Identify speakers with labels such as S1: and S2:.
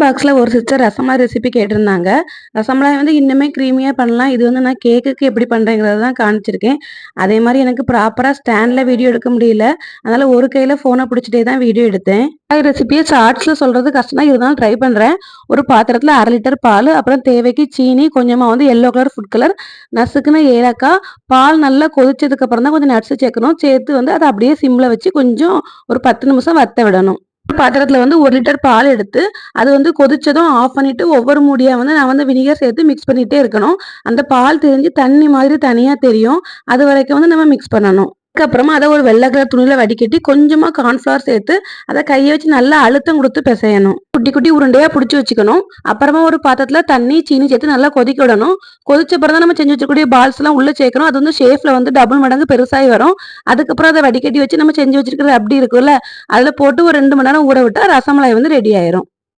S1: பாக்ஸ்ல ஒரு sister rasmalai recipe கேட்டிருந்தாங்க. ரசமலாய் வந்து இன்னுமே கிரீமியா பண்ணலாம். இது வந்து நான் கேக்குக்கு எப்படி பண்றேங்கிறத தான் காமிச்சிருக்கேன். அதே மாரி எனக்கு ப்ராப்பரா ஸ்டாண்ட்ல வீடியோ எடுக்க முடியல. அதனால ஒரு கையில ஃபோன பிடிச்சிட்டே தான் வீடியோ எடுத்தேன். ரெசிபிய ஷார்ட்ஸ்ல சொல்றது கஷ்டம் தான். இருந்தாலும் ட்ரை பண்றேன். ஒரு பாத்திரத்துல 1/2 லிட்டர் பால், அப்புறம் தேவைக்கு சீனி, கொஞ்சமா வந்து எல்லோ கலர் ஃபுட் கலர், நசுக்குன ஏலக்காய், பால் நல்லா கொதிச்சதுக்கு அப்புறம் தான் கொஞ்சம் நட்ஸ் சேர்க்கணும். சேர்த்து வந்து அத அப்படியே சிம்ல வச்சு கொஞ்சம் ஒரு 10 நிமிஷம் வத்த விடணும். பாத்திரத்துல வந்து 1 லிட்டர் பால் எடுத்து அது வந்து கொதிச்சதும் ஆஃப் பண்ணிட்டு ஒவ்வொரு மூடியா வந்து நான் வந்து வினிகர் சேர்த்து மிக்ஸ் பண்ணிட்டே இருக்கணும். அந்த பால் திரிஞ்சு தண்ணி மாதிரி தனியா தெரியும். அது வரைக்கும் வந்து நம்ம மிக்ஸ் பண்ணணும். அதுக்கப்புறமா அதை ஒரு வெள்ளை கலர் துணியில வடிகட்டி கொஞ்சமா கார்ன்ஃபிளவர் சேர்த்து அதை கையை வச்சு நல்லா அழுத்தம் கொடுத்து பிசையணும். குட்டி குட்டி உருண்டையா பிடிச்சி வச்சுக்கணும். அப்புறமா ஒரு பாத்திரத்துல தண்ணி சீனி சேர்த்து நல்லா கொதிக்க விடணும். கொதிச்ச அப்புறம் தான் நம்ம செஞ்சு வச்சுக்கூடிய பால்ஸ் எல்லாம் உள்ள சேர்க்கணும். அது வந்து ஷேப்ல வந்து டபுள் மடங்கு பெருசாகி வரும். அதுக்கப்புறம் அதை வடிகட்டி வச்சு நம்ம செஞ்சு வச்சிருக்கிறது அப்படி இருக்குல்ல, அதுல போட்டு ஒரு 2 மணி நேரம் ஊற விட்டா ரசமலாய் வந்து ரெடி ஆயிரும்.